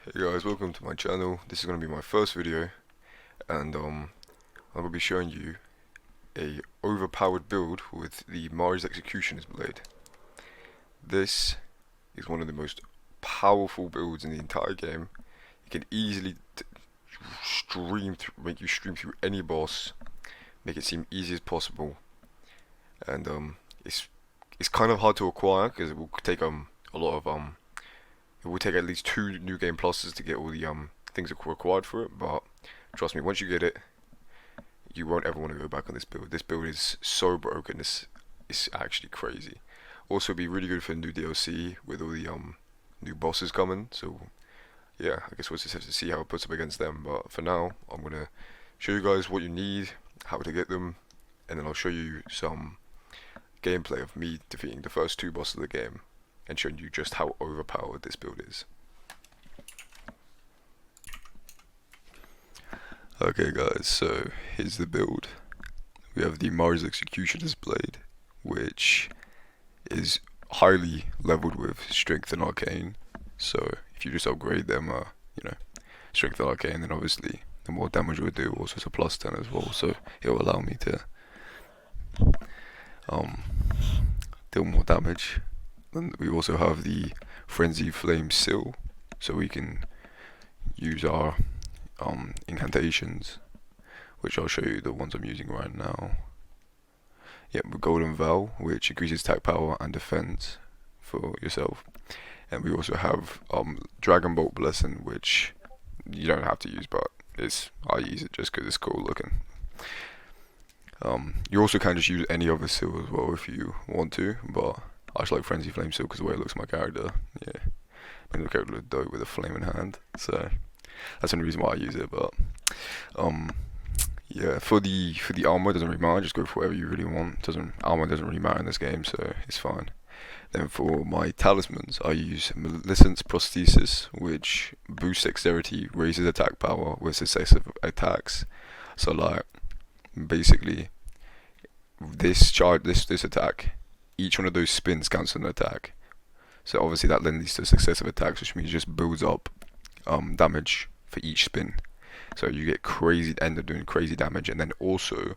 Hey guys, welcome to my channel. This is going to be my first video, and I'm going to be showing you a overpowered build with the Mars Executioner's Blade. This is one of the most powerful builds in the entire game. It can easily make you stream through any boss, make it seem easy as possible, and it's kind of hard to acquire because it will take a lot of it will take at least 2 new game pluses to get all the things that are required for it, but trust me, once you get it, you won't ever want to go back on this build. This build is so broken, it's actually crazy. Also, it'd be really good for new DLC with all the new bosses coming, so yeah, I guess we'll just have to see how it puts up against them, but for now, I'm gonna show you guys what you need, how to get them, and then I'll show you some gameplay of me defeating the first 2 bosses of the game and showing you just how overpowered this build is. Okay guys, so here's the build. We have the Mars Executioner's Blade, which is highly leveled with Strength and Arcane. So if you just upgrade them, Strength and Arcane, then obviously the more damage it will do. Also it's a plus 10 as well, so it will allow me to deal more damage. And we also have the Frenzy Flame Seal, so we can use our incantations, which I'll show you the ones I'm using right now. Yep, Golden Vow, which increases attack power and defense for yourself. And we also have Dragon Bolt Blessing, which you don't have to use, but I use it just because it's cool looking. You also can just use any other seal as well if you want to, but I just like Frenzy Flame Seal because the way it looks on my character, yeah, makes my character look dope with a flame in hand. So that's the only reason why I use it. But yeah, for the armor, it doesn't really matter. Just go for whatever you really want. Armor doesn't really matter in this game, so it's fine. Then for my talismans, I use Millicent's Prosthesis, which boosts dexterity, raises attack power with successive attacks. So like, basically, this attack, each one of those spins counts as an attack. So obviously that then leads to successive attacks, which means it just builds up damage for each spin. So you end up doing crazy damage. And then also,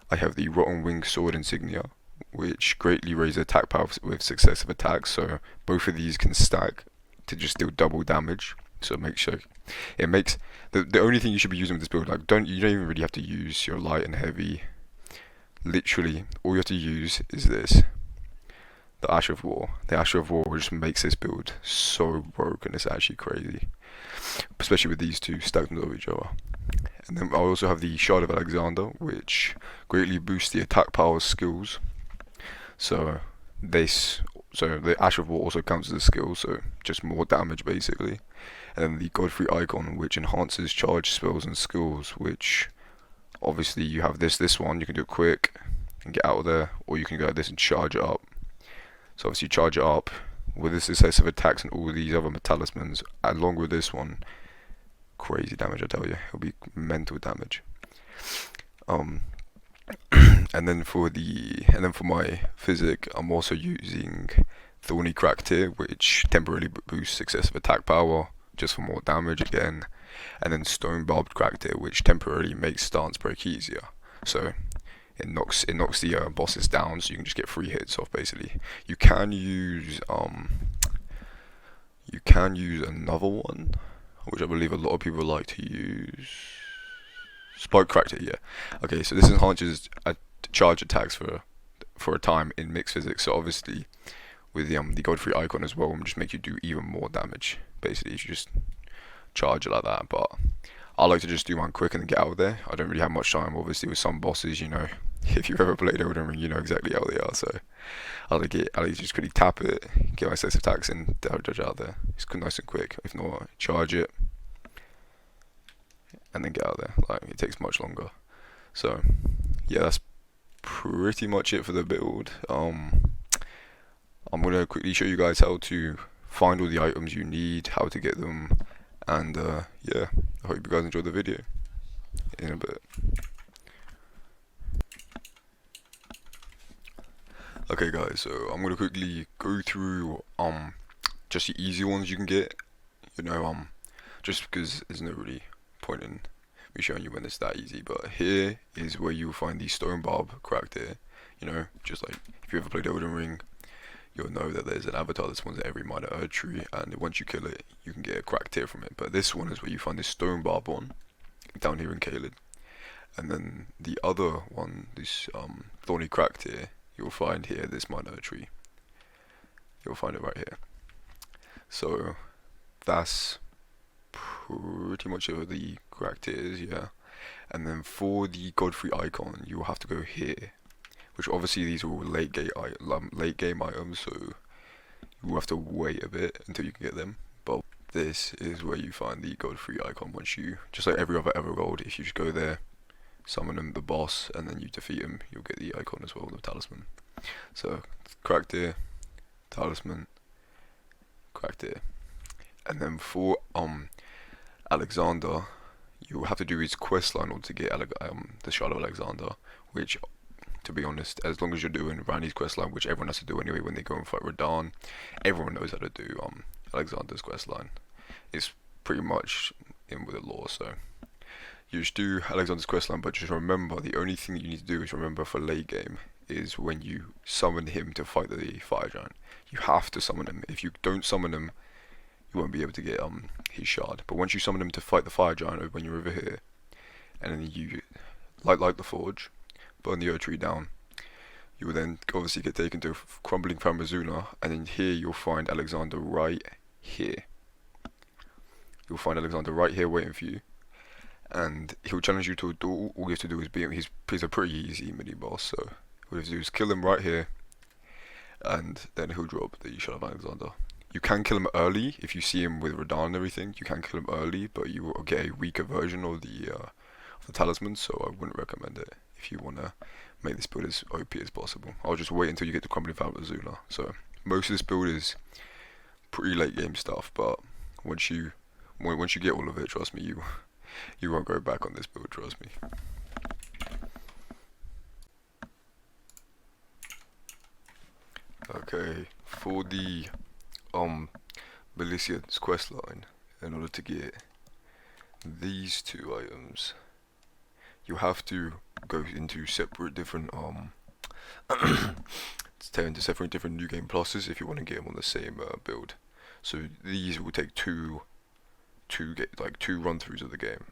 I have the Rotten Wing Sword Insignia, which greatly raises attack power with successive attacks. So both of these can stack to just deal double damage. So it makes the only thing you should be using with this build, like you don't even really have to use your light and heavy. Literally, all you have to use is this. The Ash of War. The Ash of War just makes this build so broken, it's actually crazy. Especially with these two stacked on top of each other. And then I also have the Shard of Alexander, which greatly boosts the attack power skills. So the Ash of War also counts as a skill, so just more damage basically. And then the Godfrey Icon, which enhances charge spells and skills, which obviously you have this one, you can do it quick and get out of there, or you can go like this and charge it up. So obviously you charge it up with the successive attacks and all these other talismans, along with this one, crazy damage I tell you, it'll be mental damage. And then for my physic, I'm also using Thorny Crack Tear, which temporarily boosts successive attack power, just for more damage again. And then Stone Barbed Crack Tear, which temporarily makes stance break easier. So it knocks the bosses down, so you can just get 3 hits off basically. You can use another one, which I believe a lot of people like to use. Spike Crack Tear, yeah. Okay, so this enhances charge attacks for a time in mixed physics. So obviously with the Godfrey Icon as well, will just make you do even more damage. Basically, if you just charge it like that. But I like to just do one quick and then get out of there. I don't really have much time. Obviously, with some bosses, if you've ever played Elden Ring, you know exactly how they are. So I like to just quickly tap it, get my successive attacks in, dodge out there. It's nice and quick. If not, charge it and then get out there. Like, it takes much longer. So yeah, that's pretty much it for the build. I'm gonna quickly show you guys how to find all the items you need, how to get them, and yeah, I hope you guys enjoyed the video. In a bit. Okay guys, so I'm gonna quickly go through just the easy ones you can get. just because there's no really point in me showing you when it's that easy. But here is where you'll find the stone barb cracked here. You know, just like if you ever played Elden Ring, you'll know that there's an avatar that spawns at every minor earth tree, and once you kill it, you can get a cracked tear from it. But this one is where you find this stone barb one down here in Caelid. And then the other one, this thorny cracked tear, you'll find here this minor earth tree. You'll find it right here. So that's pretty much over the cracked tears, yeah. And then for the Godfrey icon, you will have to go here, which obviously these are all late game items, so you will have to wait a bit until you can get them. But this is where you find the Godfrey icon. Once you, just like every other Evergold, if you just go there, summon him, the boss, and then you defeat him, you'll get the icon as well, the talisman. So cracked here, talisman, cracked here. And then for Alexander, you have to do his quest line in order to get the Shard of Alexander, which, to be honest, as long as you're doing Randy's quest line, which everyone has to do anyway when they go and fight Radahn, everyone knows how to do Alexander's quest line. It's pretty much in with the lore, so you just do Alexander's quest line, but just remember, the only thing that you need to do is remember for late game is when you summon him to fight the fire giant. You have to summon him. If you don't summon him, you won't be able to get his shard. But once you summon him to fight the fire giant when you're over here, and then you light the forge, burn the earth tree down, you will then obviously get taken to Crumbling Pramazuna, and then here you'll find Alexander right here. You'll find Alexander right here waiting for you, and he'll challenge you to a duel. All you have to do is beat him. He's a pretty easy mini boss, so all you have to do is kill him right here, and then he'll drop the Shard of Alexander. You can kill him early if you see him with Radahn and everything. You can kill him early, but you will get a weaker version of the talisman, so I wouldn't recommend it if you want to make this build as OP as possible. I'll just wait until you get to Crumbling Pramazuna. So most of this build is pretty late game stuff, but once you get all of it, trust me, you won't go back on this build, trust me. Okay, for the Melicia's quest line, in order to get these two items, you have to go into separate different into separate different new game pluses if you want to get them on the same build. So these will take two run throughs of the game.